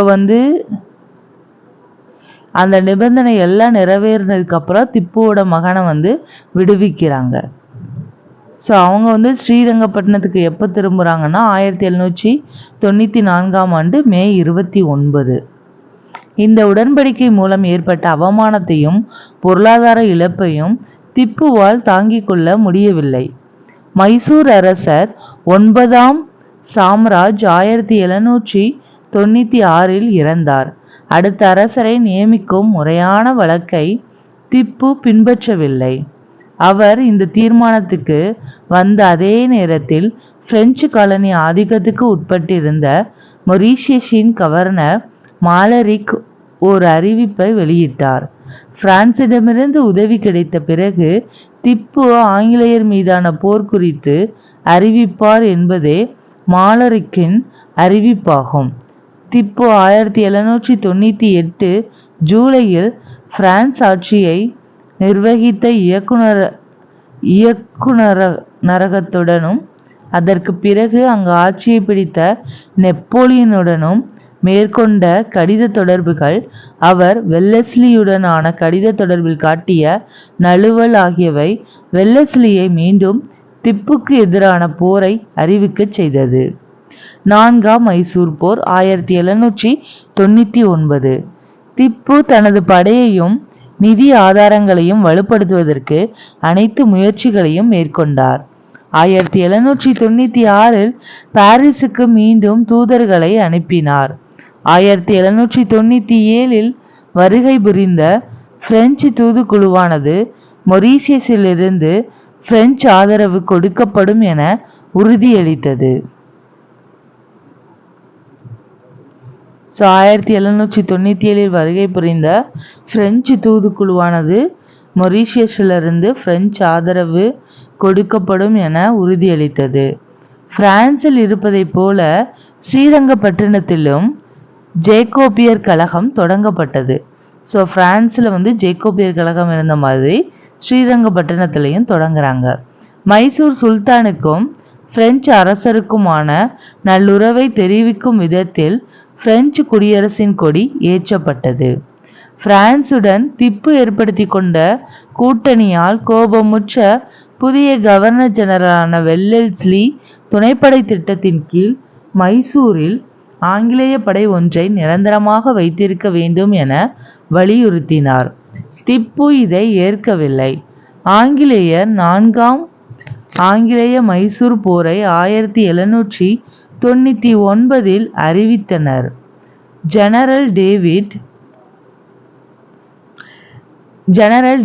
அந்த நிபந்தனை எல்லாம் நிறைவேறினதுக்கு அப்புறம் திப்புவோட மகனை விடுவிக்கிறாங்க. ஸோ அவங்க ஸ்ரீரங்கப்பட்டினத்துக்கு எப்போ திரும்புகிறாங்கன்னா 1794 ஆண்டு மே 29. இந்த உடன்படிக்கை மூலம் ஏற்பட்ட அவமானத்தையும் பொருளாதார இழப்பையும் திப்புவால் தாங்கிக் கொள்ள முடியவில்லை. மைசூர் அரசர் 9ஆம் சாம்ராஜ் 1796 இறந்தார். அடுத்த அரசரை நியமிக்கும் முறையான வழக்கை திப்பு பின்பற்றவில்லை. அவர் இந்த தீர்மானத்துக்கு வந்த அதே நேரத்தில் பிரெஞ்சு காலனி ஆதிக்கத்துக்கு உட்பட்டிருந்த மொரீஷியஸின் கவர்னர் மாலரிக் ஒரு அறிவிப்பை வெளியிட்டார். பிரான்சிடமிருந்து உதவி கிடைத்த பிறகு திப்பு ஆங்கிலேயர் மீதான போர் குறித்து அறிவிப்பார் என்பதே மாலரிக்கின் அறிவிப்பாகும். திப்பு 1798 ஜூலையில் பிரான்ஸ் ஆட்சியை நிர்வகித்த இயக்குனரகத்துடனும் அதற்கு பிறகு அங்கு ஆட்சியை பிடித்த நெப்போலியனுடனும் மேற்கொண்ட கடித தொடர்புகள், அவர் வெல்லஸ்லியுடனான கடித தொடர்பில் காட்டிய நழுவல் ஆகியவை வெல்லஸ்லியை மீண்டும் திப்புக்கு எதிரான போரை அறிவிக்கச் செய்தது. 4ஆம் மைசூர் போர் 1799. திப்பு தனது படையையும் நிதி ஆதாரங்களையும் வலுப்படுத்துவதற்கு அனைத்து முயற்சிகளையும் மேற்கொண்டார். 1796 பாரிஸுக்கு மீண்டும் தூதர்களை அனுப்பினார். 1797 வருகை புரிந்த பிரெஞ்சு தூதுக்குழுவானது மொரீஷியஸிலிருந்து பிரெஞ்சு ஆதரவு கொடுக்கப்படும் என உறுதியளித்தது. 1797 வருகை புரிந்த பிரெஞ்சு தூதுக்குழுவானது மொரீஷியஸிலிருந்து பிரெஞ்சு ஆதரவு கொடுக்கப்படும் என உறுதியளித்தது. பிரான்சில் இருப்பதைப் போல ஸ்ரீரங்கப்பட்டினத்திலும் ஜேக்கோபியர் கழகம் தொடங்கப்பட்டது. ஸோ பிரான்ஸில் ஜேக்கோபியர் கழகம் இருந்த மாதிரி ஸ்ரீரங்கப்பட்டினத்திலையும் தொடங்குறாங்க. மைசூர் சுல்தானுக்கும் பிரெஞ்சு அரசருக்குமான நல்லுறவை தெரிவிக்கும் விதத்தில் பிரெஞ்சு குடியரசின் கொடி ஏற்றப்பட்டது. பிரான்சுடன் திப்பு ஏற்படுத்தி கொண்ட கூட்டணியால் கோபமுற்ற புதிய கவர்னர் ஜெனரலான வெல்லஸ்லி துணைப்படை திட்டத்தின் கீழ் மைசூரில் ஆங்கிலேய படை ஒன்றை நிரந்தரமாக வைத்திருக்க வேண்டும் என வலியுறுத்தினார். திப்பு இதை ஏற்கவில்லை. ஆங்கிலேயர் 4ஆம் ஆங்கிலேய மைசூர் போரை 1799 அறிவித்தனர். ஜெனரல்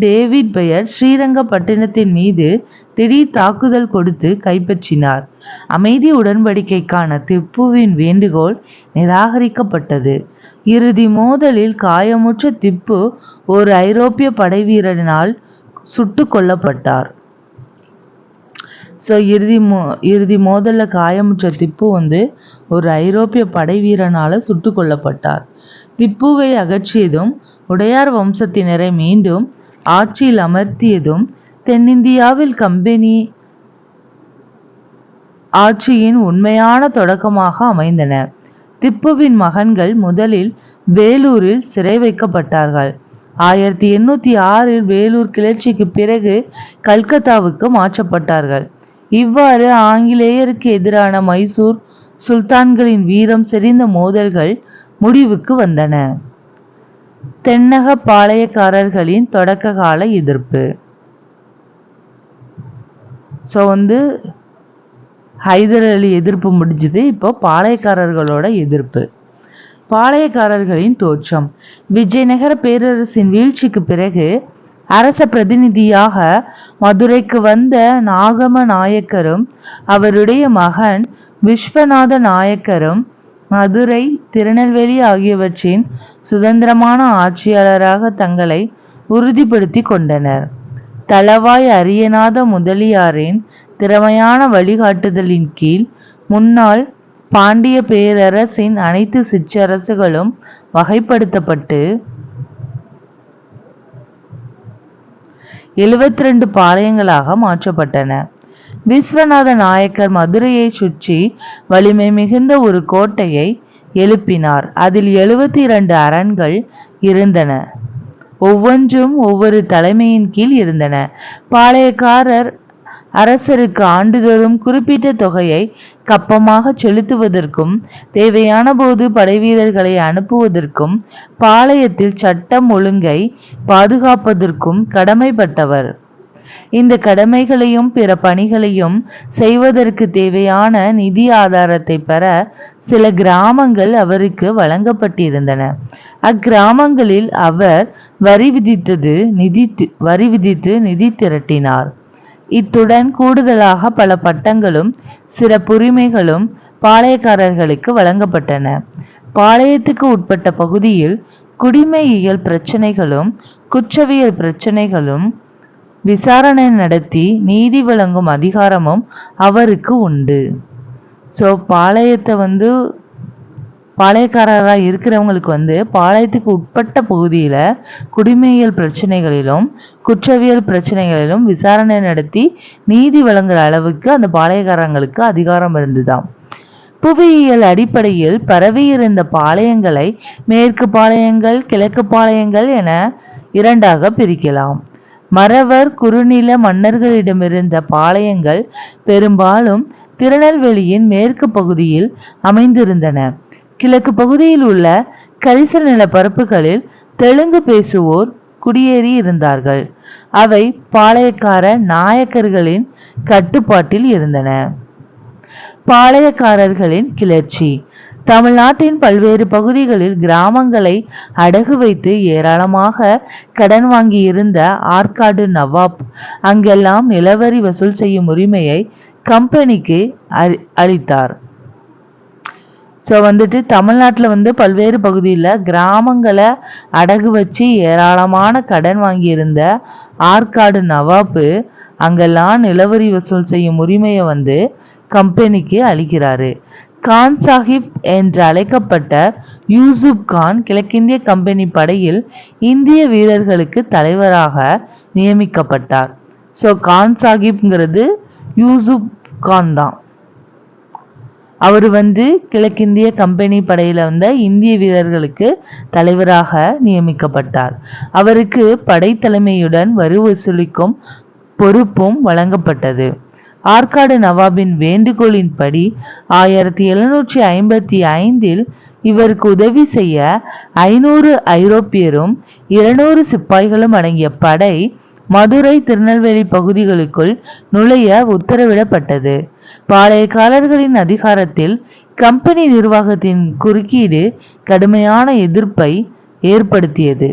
டேவிட் பெயர் ஸ்ரீரங்கப்பட்டினத்தின் மீது திடீர் தாக்குதல் கொடுத்து கைப்பற்றினார். அமைதி உடன்படிக்கைக்கான திப்புவின் வேண்டுகோள் நிராகரிக்கப்பட்டது. இறுதி மோதலில் காயமுற்ற திப்பு ஒரு ஐரோப்பிய படைவீரனால் சுட்டுக் கொல்லப்பட்டார். ஸோ இறுதி மோதலில் காயமுற்ற திப்பு ஒரு ஐரோப்பிய படை வீரனால் சுட்டு கொல்லப்பட்டார். திப்புவை அகற்றியதும் உடையார் வம்சத்தினரை மீண்டும் ஆட்சியில் அமர்த்தியதும் தென்னிந்தியாவில் கம்பெனி ஆட்சியின் உண்மையான தொடக்கமாக அமைந்தன. திப்புவின் மகன்கள் முதலில் வேலூரில் சிறை வைக்கப்பட்டார்கள். 1806 வேலூர் கிளர்ச்சிக்கு பிறகு கல்கத்தாவுக்கு மாற்றப்பட்டார்கள். இவ்வாறு ஆங்கிலேயருக்கு எதிரான மைசூர் சுல்தான்களின் வீரம் செறிந்த மோதல்கள் முடிவுக்கு வந்தன. தென்னக பாளையக்காரர்களின் தொடக்க கால எதிர்ப்பு. ஸோ ஹைதர் அலி எதிர்ப்பு முடிஞ்சது. இப்போ பாளையக்காரர்களோட எதிர்ப்பு. பாளையக்காரர்களின் தோற்றம். விஜயநகர பேரரசின் வீழ்ச்சிக்கு பிறகு அரச பிரதிநிதியாக மதுரைக்கு வந்த நாகம நாயக்கரும் அவருடைய மகன் விஸ்வநாத நாயக்கரும் மதுரை, திருநெல்வேலி ஆகியவற்றின் சுதந்திரமான ஆட்சியாளராக தங்களை உறுதிப்படுத்தி கொண்டனர். தளவாய் அரியநாத முதலியாரின் திறமையான வழிகாட்டுதலின் கீழ் முன்னாள் பாண்டிய பேரரசின் அனைத்து சிற்றரசுகளும் வகைப்படுத்தப்பட்டு 72 பாளையங்களாக மாற்றப்பட்டன. விஸ்வநாத நாயக்கர் மதுரையை சுற்றி வலிமை மிகுந்த ஒரு கோட்டையை எழுப்பினார். அதில் 72 அரண்கள் இருந்தன. ஒவ்வொன்றும் ஒவ்வொரு தலைமையின் கீழ் இருந்தன. பாளையக்காரர் அரசருக்கு ஆண்டுதோறும் குறிப்பிட்ட தொகையை கப்பமாக செலுத்துவதற்கும் தேவையான போது படைவீரர்களை அனுப்புவதற்கும் பாளையத்தில் சட்டம் ஒழுங்கை பாதுகாப்பதற்கும் கடமைப்பட்டவர். இந்த கடமைகளையும் பிற பணிகளையும் செய்வதற்கு தேவையான நிதி ஆதாரத்தை பெற சில கிராமங்கள் அவருக்கு வழங்கப்பட்டிருந்தன. அக்கிராமங்களில் அவர் வரி விதித்து நிதி திரட்டினார். இத்துடன் கூடுதலாக பல பட்டங்களும் சிறப்புரிமைகளும் பாளையக்காரர்களுக்கு வழங்கப்பட்டன. பாளையத்துக்கு உட்பட்ட பகுதியில் குடிமையியல் பிரச்சனைகளும் குற்றவியல் பிரச்சனைகளும் விசாரணை நடத்தி நீதி வழங்கும் அதிகாரமும் அவருக்கு உண்டு. ஸோ பாளையக்காரராக இருக்கிறவங்களுக்கு பாளையத்துக்கு உட்பட்ட பகுதியில் குடிமையியல் பிரச்சனைகளிலும் குற்றவியல் பிரச்சனைகளிலும் விசாரணை நடத்தி நீதி வழங்குற அளவுக்கு அந்த பாளையக்காரங்களுக்கு அதிகாரம் இருந்துதான். புவியியல் அடிப்படையில் பரவியிருந்த பாளையங்களை மேற்கு பாளையங்கள் கிழக்கு பாளையங்கள் என இரண்டாக பிரிக்கலாம். மறவர் குறுநில மன்னர்களிடமிருந்த பாளையங்கள் பெரும்பாலும் திருநெல்வேலியின் மேற்கு பகுதியில் அமைந்திருந்தன. கிழக்கு பகுதியில் உள்ள கரிசல் நிலப்பரப்புகளில் தெலுங்கு பேசுவோர் குடியேறி இருந்தார்கள். அவை பாளையக்கார நாயக்கர்களின் கட்டுப்பாட்டில் இருந்தன. பாளையக்காரர்களின் கிளர்ச்சி. தமிழ்நாட்டின் பல்வேறு பகுதிகளில் கிராமங்களை அடகு வைத்து ஏராளமாக கடன் வாங்கியிருந்த ஆற்காடு நவாப் அங்கெல்லாம் நிலவரி வசூல் செய்யும் உரிமையை கம்பெனிக்கு அளித்தார். ஸோ தமிழ்நாட்டில் பல்வேறு பகுதியில் கிராமங்களை அடகு வச்சு ஏராளமான கடன் வாங்கியிருந்த ஆற்காடு நவாப்பு அங்கெல்லாம் நிலவரி வசூல் செய்யும் உரிமையை கம்பெனிக்கு அளிக்கிறாரு. கான் சாஹிப் என்று அழைக்கப்பட்ட யூசுப் கான் கிழக்கிந்திய கம்பெனி படையில் இந்திய வீரர்களுக்கு தலைவராக நியமிக்கப்பட்டார். ஸோ கான் சாஹிப்ங்கிறது யூசுப் கான் தான். அவர் கிழக்கிந்திய கம்பெனி படையில இந்திய வீரர்களுக்கு தலைவராக நியமிக்கப்பட்டார். அவருக்கு படைத்தலைமையுடன் வரி வசூலிக்கும் பொறுப்பும் வழங்கப்பட்டது. ஆற்காடு நவாபின் வேண்டுகோளின்படி 1755 இவருக்கு உதவி செய்ய 500 ஐரோப்பியரும் 200 சிப்பாய்களும் அடங்கிய படை மதுரை திருநெல்வேலி பகுதிகளுக்குள் நுழைய உத்தரவிடப்பட்டது. பாளையக்காரர்களின் அதிகாரத்தில் கம்பெனி நிர்வாகத்தின் குறுக்கீடு கடுமையான எதிர்ப்பை ஏற்படுத்தியது.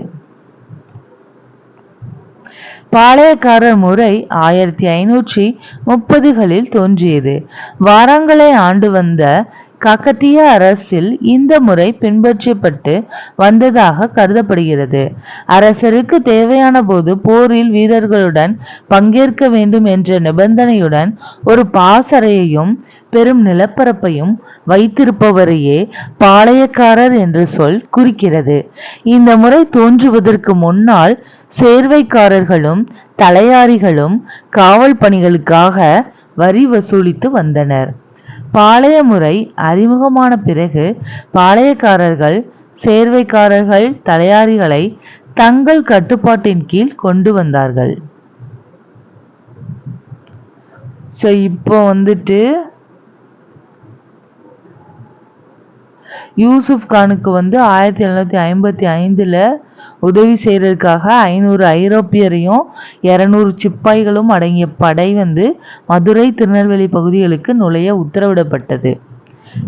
பாளையக்காரர் முறை 1530களில் தோன்றியது. வாரங்களை ஆண்டு வந்த காக்கத்திய அரசில் இந்த முறை பின்பற்றப்பட்டு வந்ததாக கருதப்படுகிறது. அரசருக்கு தேவையான போது போரில் வீரர்களுடன் பங்கேற்க வேண்டும் என்ற நிபந்தனையுடன் ஒரு பாசறையையும் பெரும் நிலப்பரப்பையும் வைத்திருப்பவரையே பாளையக்காரர் என்ற சொல் குறிக்கிறது. இந்த முறை தோன்றுவதற்கு முன்னால் சேர்வைக்காரர்களும் தலையாரிகளும் காவல் பணிகளுக்காக வரி வசூலித்து வந்தனர். பாளைய முறை அறிமுகமான பிறகு பாளையக்காரர்கள் சேர்வைக்காரர்கள் தலையாரிகளை தங்கள் கட்டுப்பாட்டின் கீழ் கொண்டு வந்தார்கள். ஸோ இப்போ யூசுப் கானுக்கு 1755 உதவி செய்யறதுக்காக 500 ஐரோப்பியரையும் 200 சிப்பாய்களும் அடங்கிய படை மதுரை திருநெல்வேலி பகுதிகளுக்கு நுழைய உத்தரவிடப்பட்டது.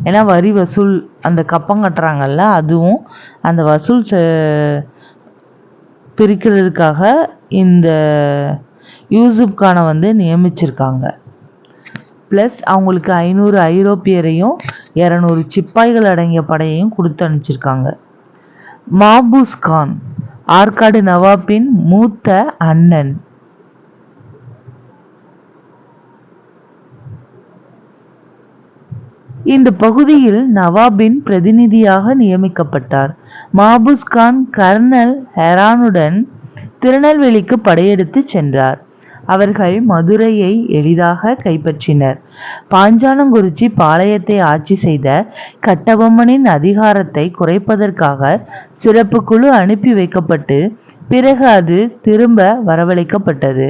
ஏன்னா வரி வசூல் அந்த கப்பம் கட்டுறாங்கல்ல, அதுவும் அந்த வசூல் பிரிக்கிறதுக்காக இந்த யூசுப் கானை நியமிச்சிருக்காங்க. ப்ளஸ் அவங்களுக்கு 500 ஐரோப்பியரையும் 200 சிப்பாய்கள் அடங்கிய படையையும் கொடுத்து அனுப்பிச்சிருக்காங்க. மாபூஸ் கான் ஆற்காடு நவாபின் மூத்த அண்ணன். இந்த பகுதியில் நவாபின் பிரதிநிதியாக நியமிக்கப்பட்டார். மாபூஸ் கான் கர்னல் ஹெரானுடன் திருநெல்வேலிக்கு படையெடுத்து சென்றார். அவர்கள் மதுரையை எளிதாக கைப்பற்றினர். பாஞ்சாலங்குறிச்சி பாளையத்தை ஆட்சி செய்த கட்டபொம்மனின் அதிகாரத்தை குறைப்பதற்காக சிறப்பு குழு அனுப்பி வைக்கப்பட்டு பிறகு அது திரும்ப வரவழைக்கப்பட்டது.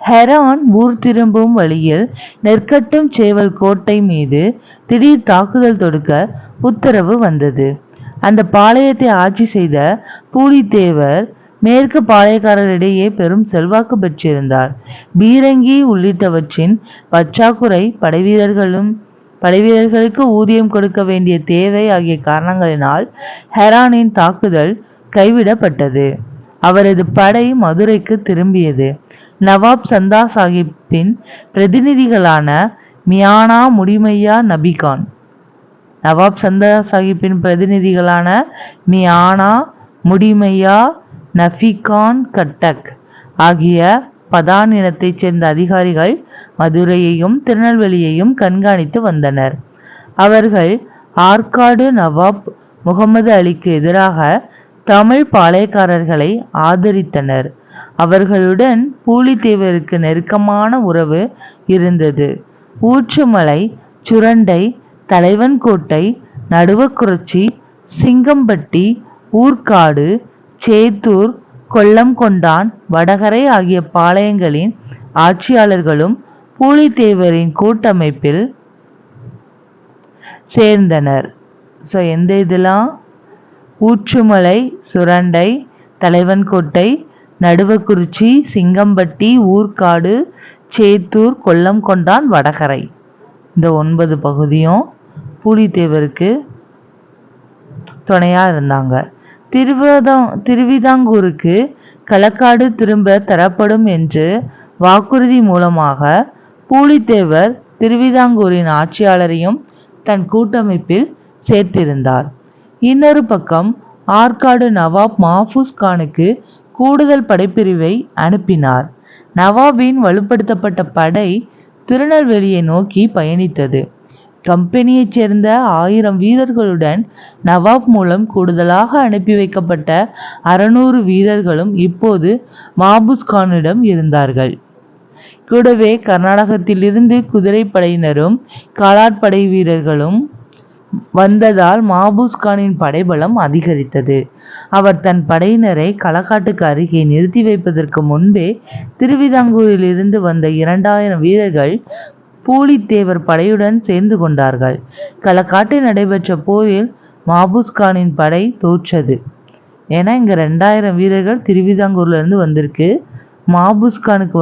ஹெரான் ஊர் திரும்பும் வழியில் நெற்கட்டும் சேவல் கோட்டை மீது திடீர் தாக்குதல் தொடுக்க உத்தரவு வந்தது. அந்த பாளையத்தை ஆட்சி செய்த பூலித்தேவர் மேற்கு பாளையக்காரரிடையே பெரும் செல்வாக்கு பெற்றிருந்தார். பீரங்கி உள்ளிட்டவற்றின் பற்றாக்குறை, படைவீரர்களுக்கு ஊதியம் கொடுக்க வேண்டிய தேவை ஆகிய காரணங்களினால் ஹெரானின் தாக்குதல் கைவிடப்பட்டது. அவரது படை மதுரைக்கு திரும்பியது. நவாப் சந்தா சாஹிப்பின் பிரதிநிதிகளான மியானா முடிமையா நபிகான் நவாப் சந்தா சாஹிப்பின் பிரதிநிதிகளான மியானா முடிமையா நஃபிகான் கட்டக் ஆகிய பதான் இனத்தைச் சேர்ந்த அதிகாரிகள் மதுரையையும் திருநெல்வேலியையும் கண்காணித்து வந்தனர். அவர்கள் ஆற்காடு நவாப் முகமது அலிக்கு எதிராக தமிழ் பாளையக்காரர்களை ஆதரித்தனர். அவர்களுடன் பூலித்தேவருக்கு நெருக்கமான உறவு இருந்தது. ஊற்றுமலை, சுரண்டை, தலைவன்கோட்டை, நடுவக்குறிச்சி, சிங்கம்பட்டி, ஊர்காடு, சேத்தூர், கொல்லம்கொண்டான், வடகரை ஆகிய பாளையங்களின் ஆட்சியாளர்களும் பூலித்தேவரின் கூட்டமைப்பில் சேர்ந்தனர். ஸோ எந்த இதெல்லாம் ஊற்றுமலை, சுரண்டை, தலைவன்கோட்டை, நடுவக்குறிச்சி, சிங்கம்பட்டி, ஊர்காடு, சேத்தூர், கொல்லம்கொண்டான், வடகரை இந்த 9 பகுதியும் பூலித்தேவருக்கு துணையா இருந்தாங்க. திருவிதாங்கூருக்கு களக்காடு திரும்ப தரப்படும் என்று வாக்குறுதி மூலமாக பூலித்தேவர் திருவிதாங்கூரின் ஆட்சியாளரையும் தன் கூட்டமைப்பில் சேர்த்திருந்தார். இன்னொரு பக்கம் ஆற்காடு நவாப் மாஃபூஸ் கானுக்கு கூடுதல் படைப்பிரிவை அனுப்பினார். நவாபின் வலுப்படுத்தப்பட்ட படை திருநெல்வேலியை நோக்கி பயணித்தது. கம்பெனியைச் சேர்ந்த 1000 வீரர்களுடன் நவாப் மூலம் கூடுதலாக அனுப்பி வைக்கப்பட்ட 600 வீரர்களும் இப்போது மாபூஸ் கானிடம் இருந்தார்கள். கூடவே கர்நாடகத்திலிருந்து குதிரைப்படையினரும் காலாட்படை வீரர்களும் வந்ததால் மாபூஸ் கானின் படைபலம் அதிகரித்தது. அவர் தன் படையினரை களக்காட்டுக்கு அருகே நிறுத்தி வைப்பதற்கு முன்பே திருவிதாங்கூரிலிருந்து வந்த 2000 வீரர்கள் பூலித்தேவர் படையுடன் சேர்ந்து கொண்டார்கள். களக்காட்டில் நடைபெற்ற போரில் மாபூஸ் கானின் படை தோற்றது. ஏன்னா இங்க 2000 வீரர்கள் திருவிதாங்கூர்ல இருந்து வந்திருக்கு. மாபூஸ் கானுக்கு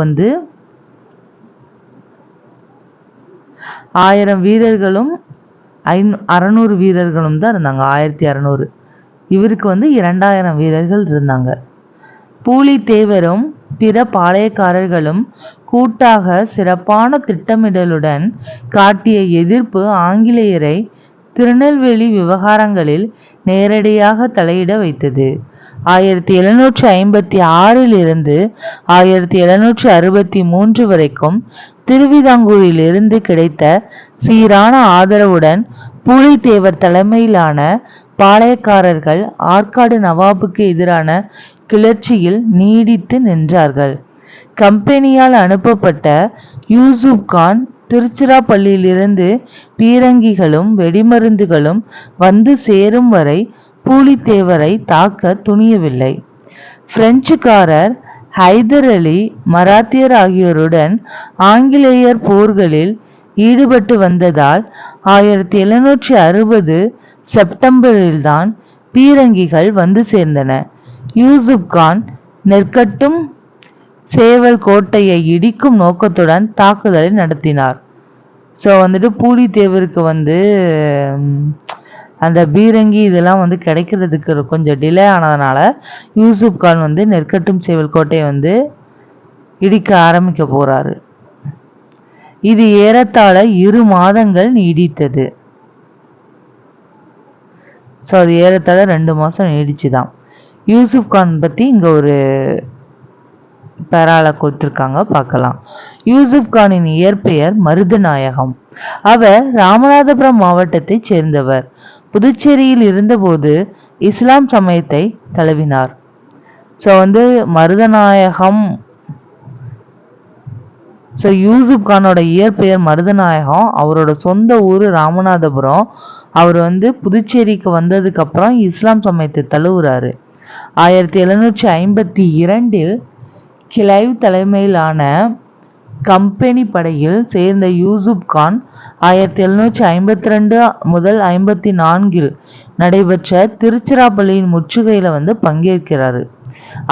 1000 வீரர்களும் 600 வீரர்களும் தான் இருந்தாங்க. 1600. இவருக்கு 2000 வீரர்கள் இருந்தாங்க. பூலித்தேவரும் பிற பாளையக்காரர்களும் கூட்டாக சிறப்பான திட்டமிடலுடன் காட்டிய எதிர்ப்பு ஆங்கிலேயரை திருநெல்வேலி விவகாரங்களில் நேரடியாக தலையிட வைத்தது. 1756 1763 வரைக்கும் திருவிதாங்கூரிலிருந்து கிடைத்த சீரான ஆதரவுடன் பூலித்தேவர் தலைமையிலான பாளையக்காரர்கள் ஆற்காடு நவாபுக்கு எதிரான கிளர்ச்சியில் நீடித்து நின்றார்கள். கம்பெனியால் அனுப்பப்பட்ட யூசுப் கான் திருச்சிராப்பள்ளியிலிருந்து பீரங்கிகளும் வெடிமருந்துகளும் வந்து சேரும் வரை பூலித்தேவரை தாக்க துணியவில்லை. பிரெஞ்சுக்காரர் ஹைதர் அலி, மராத்தியர் ஆகியோருடன் ஆங்கிலேயர் போர்களில் ஈடுபட்டு வந்ததால் 1760 செப்டம்பரில்தான் பீரங்கிகள் வந்து சேர்ந்தன. யூசுப் கான் நெற்கட்டும் சேவல் கோட்டையை இடிக்கும் நோக்கத்துடன் தாக்குதலை நடத்தினார். ஸோ பூலித்தேவருக்கு அந்த பீரங்கி இதெல்லாம் கிடைக்கிறதுக்கு கொஞ்சம் டிலே ஆனதுனால யூசுப் கான் நெற்கட்டும் சேவல் கோட்டையை இடிக்க ஆரம்பிக்க போறாரு. இது ஏறத்தாழ 2 மாதங்கள் நீடித்தது. ஸோ அது ஏறத்தாழ 2 மாதம் நீடிச்சுதான். யூசுப் கான் பற்றி இங்கே ஒரு பேரால கொடுத்துருக்காங்க, பார்க்கலாம். யூசுப் கானின் இயற்பெயர் மருதநாயகம். அவர் ராமநாதபுரம் மாவட்டத்தைச் சேர்ந்தவர். புதுச்சேரியில் இருந்தபோது இஸ்லாம் சமயத்தை தழுவினார். ஸோ மருதநாயகம். ஸோ யூசுப் கானோட இயற்பெயர் மருதநாயகம். அவரோட சொந்த ஊர் ராமநாதபுரம். அவர் புதுச்சேரிக்கு வந்ததுக்கு அப்புறம் இஸ்லாம் சமயத்தை தழுவுறாரு. 1752 கிளைவ் தலைமையிலான கம்பெனி படையில் சேர்ந்த யூசுப் கான் 1752 முதல் 54 நடைபெற்ற திருச்சிராப்பள்ளியின் முற்றுகையில பங்கேற்கிறாரு.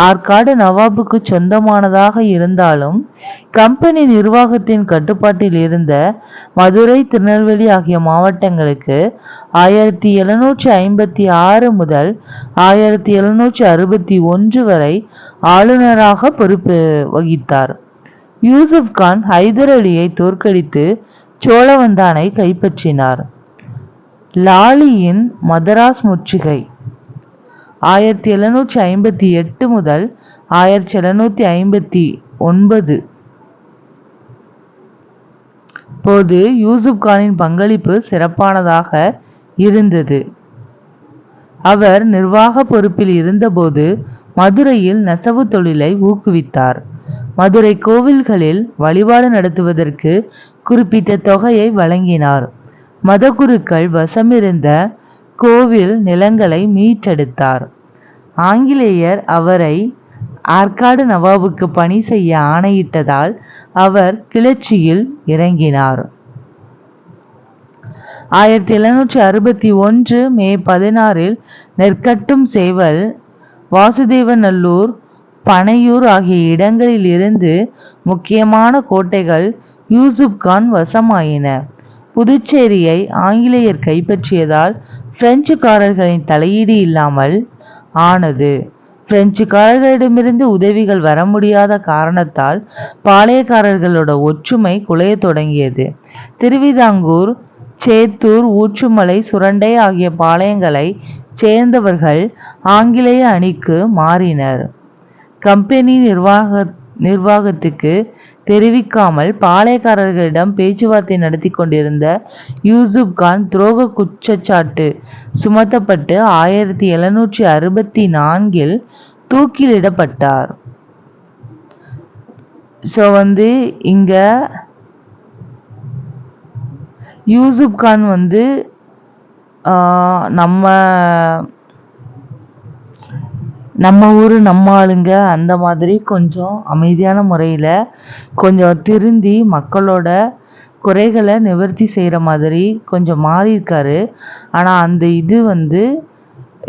ஆற்காடு நவாபுக்கு சொந்தமானதாக இருந்தாலும் கம்பெனி நிர்வாகத்தின் கட்டுப்பாட்டில் இருந்த மதுரை, திருநெல்வேலி ஆகிய மாவட்டங்களுக்கு 1756 முதல் 1761 வரை ஆளுநராக பொறுப்பு வகித்தார். யூசுப் கான் ஹைதர் அலியை தோற்கடித்து சோழவந்தானை கைப்பற்றினார். லாலியின் மதராஸ் முற்றுகை 1758 முதல் 1759 போது யூசுப் கானின் பங்களிப்பு சிறப்பானதாக இருந்தது. அவர் நிர்வாக பொறுப்பில் இருந்தபோது மதுரையில் நெசவு தொழிலை ஊக்குவித்தார். மதுரை கோவில்களில் வழிபாடு நடத்துவதற்கு குறிப்பிட்ட தொகையை வழங்கினார். மதகுருக்கள் வசமிருந்த கோவில் நிலங்களை மீட்டெடுத்தார். ஆங்கிலேயர் அவரை ஆற்காடு நவாபுக்கு பணி செய்ய ஆணையிட்டதால் அவர் கிளர்ச்சியில் இறங்கினார். 1761 மே 16 நெற்கட்டும் சேவல், வாசுதேவநல்லூர், பனையூர் ஆகிய இடங்களில் இருந்து முக்கியமான கோட்டைகள் யூசுப் கான் வசமாயின. புதுச்சேரியை ஆங்கிலேயர் கைப்பற்றியதால் பிரெஞ்சுக்காரர்களின் தலையீடு இல்லாமல் ஆனது. பிரெஞ்சுக்காரர்களிடமிருந்து உதவிகள் வர முடியாத காரணத்தால் பாளையக்காரர்களோட ஒற்றுமை குலைய தொடங்கியது. திருவிதாங்கூர், சேத்தூர், ஊற்றுமலை, சுரண்டை ஆகிய பாளையங்களை சேர்ந்தவர்கள் ஆங்கிலேய அணிக்கு மாறினர். கம்பெனி நிர்வாகத்துக்கு தெரிவிக்காமல் பாளையக்காரர்களிடம் பேச்சுவார்த்தை நடத்தி கொண்டிருந்த யூசுப் கான் துரோக குற்றச்சாட்டு சுமத்தப்பட்டு 1764 தூக்கிலிடப்பட்டார். ஸோ இங்க யூசுப் கான் நம்ம ஊர் நம்ம ஆளுங்க அந்த மாதிரி கொஞ்சம் அமைதியான முறையில் கொஞ்சம் திருந்தி மக்களோட குறைகளை நிவர்த்தி செய்கிற மாதிரி கொஞ்சம் மாறியிருக்காரு. ஆனால் அந்த இது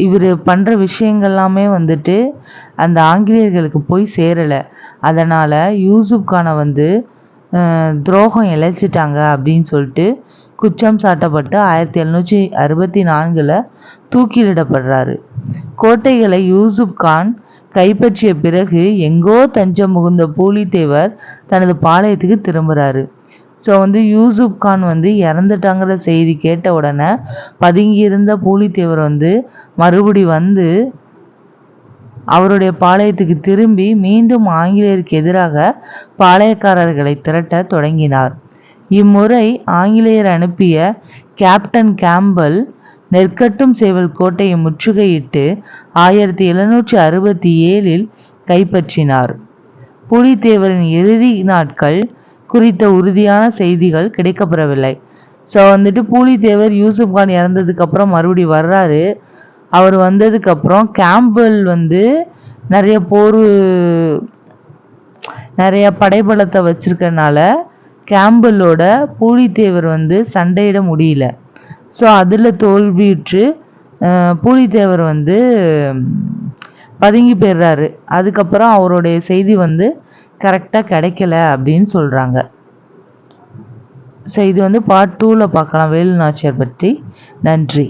இவர் பண்ணுற விஷயங்கள்லாமே அந்த ஆங்கிலேயர்களுக்கு போய் சேரலை. அதனால் யூசுப் கானை துரோகம் இழைச்சிட்டாங்க அப்படின்னு சொல்லிட்டு குற்றம் சாட்டப்பட்டு 1764 தூக்கிலிடப்படுறாரு. கோட்டைகளை யூசுப் கான் கைப்பற்றிய பிறகு எங்கோ தஞ்சம் புகுந்த பூலித்தேவர் தனது பாளையத்துக்கு திரும்புறாரு. ஸோ யூசுப் கான் இறந்துட்டாங்கிற செய்தி கேட்ட உடனே பதுங்கியிருந்த பூலித்தேவர் மறுபடி அவருடைய பாளையத்துக்கு திரும்பி மீண்டும் ஆங்கிலேயருக்கு எதிராக பாளையக்காரர்களை திரட்ட தொடங்கினார். இம்முறை ஆங்கிலேயர் அனுப்பிய கேப்டன் கேம்பல் நெற்கட்டும் சேவல் கோட்டையை முற்றுகையிட்டு 1767 கைப்பற்றினார். பூலித்தேவரின் இறுதி நாட்கள் குறித்த உறுதியான செய்திகள் கிடைக்கப்பெறவில்லை. ஸோ பூலித்தேவர் யூசுப் கான் இறந்ததுக்கு அப்புறம் மறுபடி வர்றாரு. அவர் வந்ததுக்கு அப்புறம் கேம்பல் நிறைய படைபலத்தை வச்சிருக்கனால கேம்பலோட பூலித்தேவர் சண்டையிட முடியல. ஸோ அதில் தோல்வியுற்று பூலித்தேவர் பதுங்கி போயிடுறாரு. அதுக்கப்புறம் அவருடைய செய்தி கரெக்டாக கிடைக்கல அப்படின்னு சொல்கிறாங்க. ஸோ இது பார்ட் 2ல் பார்க்கலாம் வேலு நாச்சியார் பற்றி. நன்றி.